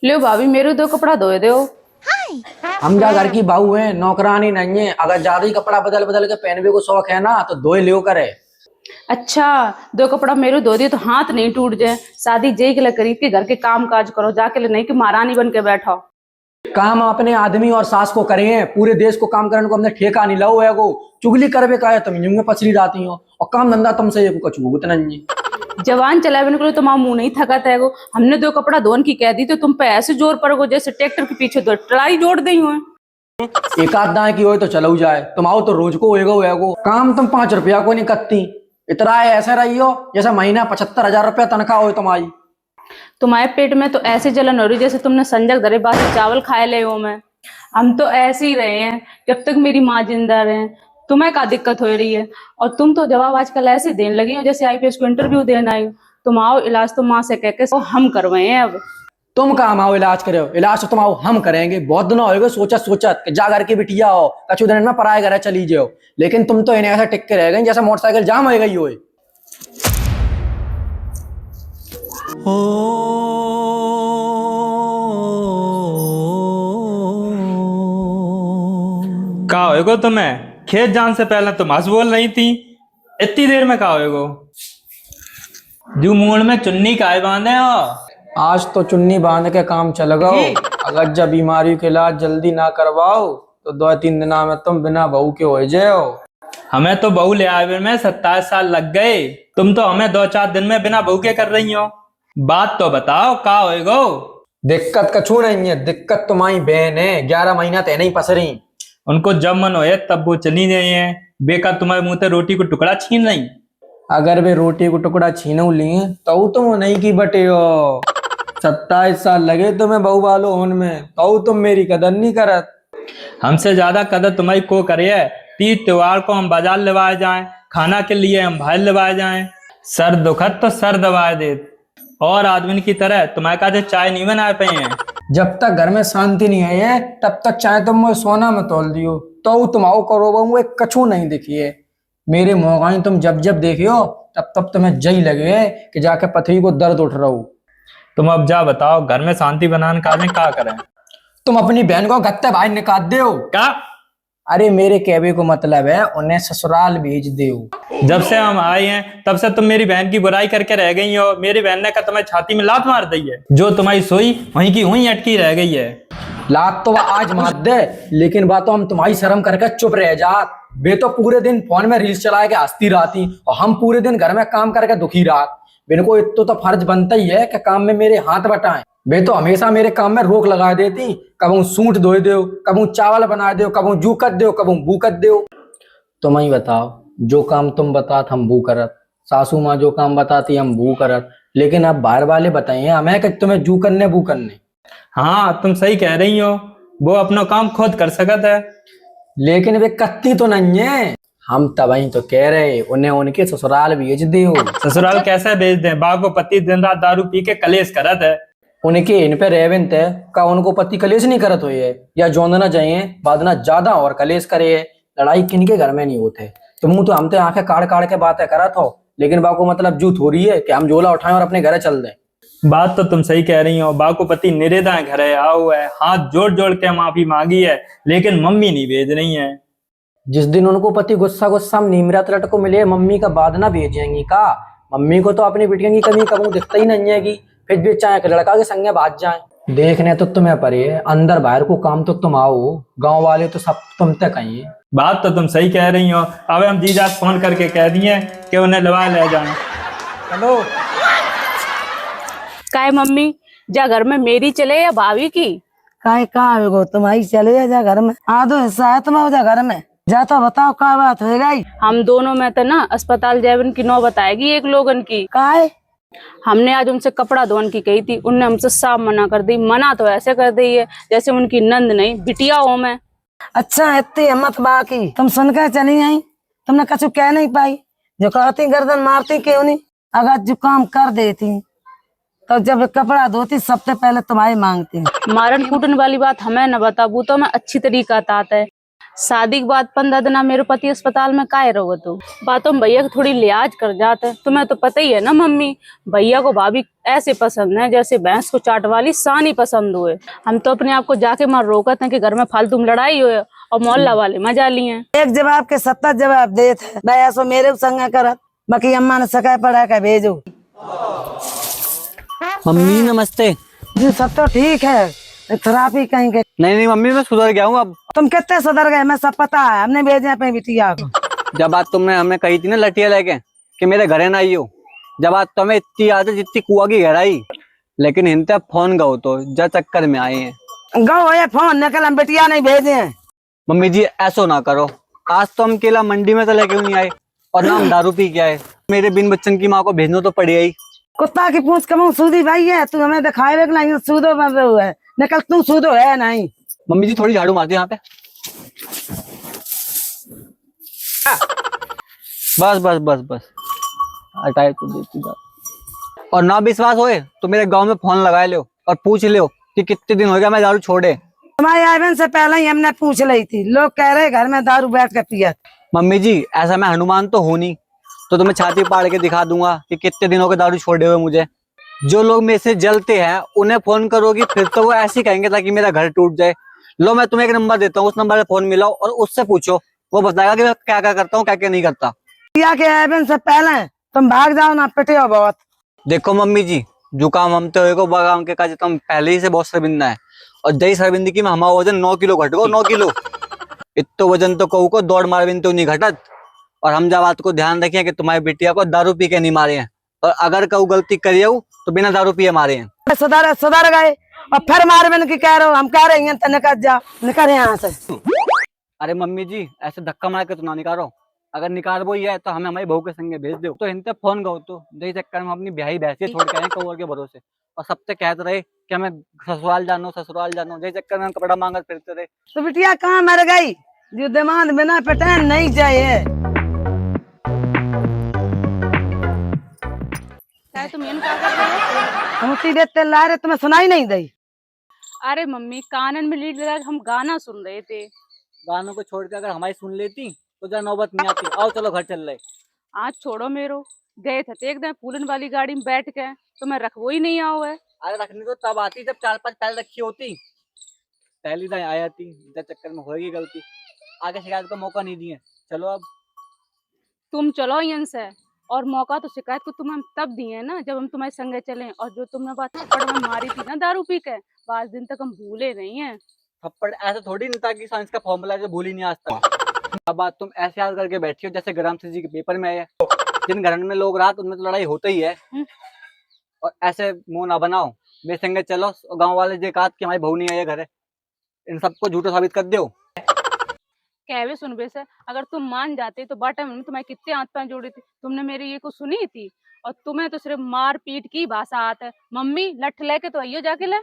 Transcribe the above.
लो भाभी मेरे दो कपड़ा धोए दो। हम जा घर की बहू है, नौकरानी नहीं है। अगर ज्यादा ही कपड़ा बदल बदल के पहनने को शौक है ना तो धोए लियो करे। अच्छा, दो कपड़ा मेरे धो दिए तो हाथ नहीं टूट जाए। शादी जय के लिए करी थी, घर के काम काज करो जाके ले, नहीं कि महारानी बन के बैठो। काम अपने आदमी और सास को करे हैं, पूरे देश को काम करने को हमने ठेका नहीं लाओ है को। चुगली करवे का है तुम यूं में पछड़ी जाती हो और काम धंधा तुमसे ये कुछ भुगतना नहीं है। जवान चलावे निकलो तो मुंह नहीं थकाता है। हमने दो कपड़ा धोन की कह दी तो तुम पे ऐसे जोर पड़ोगो जैसे ट्रैक्टर के पीछे दो टलाई जोड़ दी हुए। एक आध दाएं की हो तो चलो जाए, तुम आओ तो रोज को होएगो काम। तुम 5 रुपया को नहीं कत्ती, इतना है ऐसे रही हो जैसा महीना 75,000 रुपया तनख्वाह हो तुम्हारी। तुम्हारे पेट में तो ऐसे जलन हो रही जैसे तुमने संजक दरे बात चावल खाए ले हो। मैं हम तो ऐसे ही रहे हैं जब तक मेरी माँ जिंदा रहे। तुम्हें क्या दिक्कत हो रही है? और तुम तो जवाब आजकल ऐसे देने लगी हो जैसे आईपीएस को इंटरव्यू देना आई हो। तुम आओ, इलाज तो माँ से कह के तो हम करवाए हैं। अब तुम काम आओ इलाज करे हो, इलाज तो तुम आओ हम करेंगे। बहुत दिन हो सोचत सोचत कि जा घर के बिटिया हो कछु दिन में पराए घर चली जाओ, लेकिन तुम तो इन्हें ऐसा टिक के रह गई जैसा मोटरसाइकिल जाम हो गई हो। का होएगो तुम्हें? खेत जान से पहले तुम हंस बोल रही थी, इतनी देर में का होएगो? जू मूड में चुन्नी काहे बांधे हो? आज तो चुन्नी बांध के काम चल गओ। अगर जब बीमारी के इलाज जल्दी ना करवाओ तो 2-3 दिन में तुम बिना बहू के हो जाओ। हमें तो बहू ले आवे में 27 साल लग गए, तुम तो हमें 2-4 दिन में बिना बहू के कर रही हो। बात तो बताओ का होएगो? दिक्कत कछू नहीं है, दिक्कत तुम्हारी बहन है। 11 महीना ते नहीं पसरी। उनको जब मन होए तब वो चली गई है, बेकार तुम्हारे मुंह से रोटी को टुकड़ा छीन रही। अगर वे रोटी को टुकड़ा छीनो लिए तो तुम नहीं की बटे हो। 27 साल लगे तुम्हें बहू वालो होने में, तो तुम मेरी कदर नहीं करत। हमसे ज्यादा कदर तुम्हारी को करे है। तीज त्योहार को हम बाजार लेवाए जाएं, खाना के लिए हम बाहर लेवाए जाएं, सर दुखत तो सर दबाए दे। और आदमी की तरह तुम्हारे का चाय नहीं बनाए पे हैं। जब तक घर में शांति नहीं आई है तब तक चाहे तुम मुझे सोना में तोल दियो तो तुम आओ करो वो एक कछू नहीं दिखी है। मेरे मोगाई तुम जब जब देखियो तब तब तुम्हें जई लगे कि जाके पथरी को दर्द उठ रहा हो। तुम अब जा बताओ, घर में शांति बनाने का क्या करें? तुम अपनी बहन को गत्ते भाई निकाल दो। क्या? अरे मेरे कहने को मतलब है उन्हें ससुराल भेज दो। जब से हम आए हैं तब से तुम मेरी बहन की बुराई करके रह गई हो। मेरी बहन ने तुम्हारी छाती में लात मार दी है, जो तुम्हारी सोई वहीं की वहीं अटकी रह गई है। लात तो वह आज मार दे, लेकिन बात तो हम तुम्हारी शर्म करके चुप रह जात। वे तो पूरे दिन फोन में रील्स चला के हंसती रहती और हम पूरे दिन घर में काम करके दुखी रात। मेरे को इतना तो फर्ज बनता ही है कि काम में मेरे हाथ बटाएं। वे तो हमेशा मेरे काम में रोक लगा देती। कबू सूट धोए दो, कबू चावल बना दो, कबू जूकत दो, कबू बूकत दो। तुम ही बताओ, जो काम तुम बतात हम बू करत, सासू माँ जो काम बताती हम बू करत, लेकिन अब बाहर वाले बताइए हमें कि तुम्हें जू करने बू करने। हाँ तुम सही कह रही हो, वो अपना काम खुद कर सकत है, लेकिन वे कत्ती तो नहीं है। हम तभी तो कह रहे उन्हें उनके ससुराल भेज दो। ससुराल कैसे भेज दें? बागो पति दिन रात दारू पी के कलेश करत है। उनके इन पे रेवन थे का उनको पति कलेश नहीं करत हुई है या जोंदना चाहिए बादना ज्यादा और कलेश करे है। लड़ाई किनके घर में नहीं होते। तुम तो हम तो आंखें काड़ काड़ के बातें करत हो, लेकिन बाको मतलब जूत हो रही है कि हम झोला उठाएं और अपने घर चल दें। बात तो तुम सही कह रही हो। बाको पति निरेदा घर है आओ है, हाथ जोड़ जोड़ के माफी मांगी है, लेकिन मम्मी नहीं भेज रही है। जिस दिन उनको पति गुस्सा गुस्सा नीमरात लट को मिले मम्मी का बाद ना भेजेंगी का। मम्मी को तो अपनी बिटिया की कमी कबू दिखता ही नहीं है कि फिर भी चाहे लड़का के संगे भाग जाए। देखने तो तुम्हें परे अंदर बाहर को काम तो तुम आओ, गांव वाले तो सब तुम तक कहिए। बात तो तुम सही कह रही हो। अब हम जीजा फोन करके कह दिए कि उन्हें लवा ले जाएं। हेलो काय मम्मी जा घर में मेरी चले या भाभी की? काय का तुम्हारी चले जा घर में, आधो हिस्सा है तुम्हारा जा घर में। जा तो बताओ क्या बात हो गई? हम दोनों में तो ना अस्पताल जावन की नौ बताएगी एक लोगन की। काय? हमने आज उनसे कपड़ा धोने की कही थी, उनने हमसे साफ मना कर दी। मना तो ऐसे कर दी है जैसे उनकी नंद नहीं बिटिया हो मैं। अच्छा इतनी हिम्मत बाकी तुम सुनकर चली आई, तुमने कछु कह नहीं पाई? जो कहती गर्दन मारती क्यों नहीं? अगर जो काम कर देती तो जब कपड़ा धोती सबसे पहले तुम्हारी मांगती। मारन कूटन वाली बात हमें न बताबू तो मैं अच्छी तरीका आता है। शादी के बाद 15 दिन मेरे पति अस्पताल में काहे रहो तू। बातों में भैया को थोड़ी लिहाज कर जाते। तुम्हें तो पता ही है ना मम्मी, भैया को भाभी ऐसे पसंद है जैसे भैंस को चाट वाली सानी पसंद हुए। हम तो अपने आप को जाके मार रोकते हैं कि घर में फालतू में लड़ाई हुए और मोहल्ला वाले मजा लिए हैं। एक जवाब के 70 जवाब देते भाई, ऐसो मेरे संग करत। बाकी अम्मा ने सकाय पढ़ा के भेजो। मम्मी नमस्ते। जी सब तो ठीक है, थेरापी कहीं के। नहीं नहीं मम्मी, मैं सुधर गया हूँ अब। तुम कितने सुधर गए मैं सब पता है, हमने भेजे अपने बिटिया को। जब बात तुमने हमें कही थी ना लटिया लेके कि मेरे घरे ना आइयो, जब बात तुम्हें इतनी याद है जितनी कुआ की गहराई, लेकिन इनते फोन गओ तो जा चक्कर में आए हैं। गो ये फोन निकल, हम बिटिया नहीं भेजे हैं। मम्मी जी ऐसो ना करो, आज तो हम केला मंडी में तो लेके नहीं आए और ना हम दारू पी के आए। मेरे बिन बच्चन की माँ को भेजना तो पड़ेगा ही। कुत्ता की पूछ कमाऊ सूदी भाई है, तू हमें दिखाए नहीं सूदो बन रहा है, निकल तू सूदो है नहीं। मम्मी जी थोड़ी झाड़ू मारती यहाँ पे। बस बस बस बस, हटाए तो देती बात। और ना विश्वास होए तो मेरे गांव में फोन लगा लो और पूछ लो कि कितने दिन हो गया मैं दारू छोड़े। तुम्हारे आवन से पहले ही हमने पूछ ली थी, लोग कह रहे घर में दारू बैठ के पिया। मम्मी जी ऐसा मैं हनुमान तो हूं नहीं, तो तुम्हें छाती पाड़ के दिखा दूंगा कि कितने दिनों के दारू छोड़े हुए मुझे। जो लोग मेरे से जलते हैं उन्हें फोन करोगी फिर तो वो ऐसे ही कहेंगे ताकि मेरा घर टूट जाए। लो मैं तुम्हें एक नंबर देता हूँ, उस नंबर पे फोन मिलाओ और उससे पूछो, वो बताएगा कि मैं क्या क्या करता हूँ क्या क्या नहीं करता। पिया के आवन से पहले तुम भाग जाओ ना, पिटे हो बहुत। देखो मम्मी जी, जुकाम हम तो को बगाम के का तुम पहले ही से बहुत शर्मिंदा है, और जय शर्मिंदगी की में हमारा वजन 9 किलो घट गो 9 किलो। इतो वजन तो कहू को दौड़ मार बिन तो नहीं घटत। और हम जब बात को ध्यान रखें कि तुम्हारी बिटिया को दारू पी के नहीं मारे हैं, और अगर कहू गलती करिए तो बिना दारू पिए मारे हैं। सुधर गए और फिर मार बन की कह रहे हो, हम कह रहे हैं तो निकल जा, निकल यहाँ से। अरे मम्मी जी ऐसे धक्का मार के तो ना निकालो, अगर निकाल वो ही है तो हमें हमारी बहू के संगे भेज दो। तो इनते फोन गो तो दही चक्कर में अपनी ब्याही भैंसी छोड़ के आए कौर के भरोसे, और सबसे कहते रहे कि हमें ससुराल जानो दही चक्कर में हम कपड़ा मांगत फिरते रहे। तो बिटिया कहाँ मर गई, जो दिमाग बिना पटान नहीं चाहिए। तुम इन क्या कर रहे हो? हम उसी देते ला रहे, तुम्हें सुनाई नहीं दी। अरे मम्मी कानन में लीड लगा के हम गाना सुन रहे थे। गानों को छोड़ के अगर हमारी सुन लेती तो जरा नौबत नहीं आती। आओ चलो घर चल रहे। आज छोड़ो मेरो, गए थे एकदम पूलन वाली गाड़ी में बैठ के, तो मैं रखवो ही नहीं आओ है। अरे रखनी तो तब आती जब 4-5 पहले रखी होती, पहली दाएं आया थी। इधर चक्कर में होगी गलती, आगे शिकायत का मौका नहीं दिए। चलो अब तुम चलो यहीं से, और मौका तो शिकायत को तुम हम तब दिए ना जब हम तुम्हारे संगे चले, और जो तुमने बात थप्पड़ में मारी थी ना दारू पी के, 5 दिन तक हम भूले नहीं है। थप्पड़ ऐसे थोड़ी नहीं था कि साइंस का फॉर्मूला जो भूल ही नहीं आज तक। अब बात तुम ऐसे याद करके बैठी हो जैसे ग्राम जी के पेपर में है। जिन घर में लोग रात उनमें तो लड़ाई होता ही है, और ऐसे मुंह ना बनाओ। मेरे संगे चलो, गांव वाले जे कहा कि हमारी बहू नहीं आई है घर, इन सबको झूठो साबित कर दो। कहवे सुन बेसे, अगर तुम मान जाते तो बाटा में तुम्हें कितने हाथ पैर जोड़ी थी, तुमने मेरी ये को सुनी थी। और तुम्हें तो सिर्फ मार पीट की भाषा आता है। मम्मी लठ लेके तो आइयो जाके ले।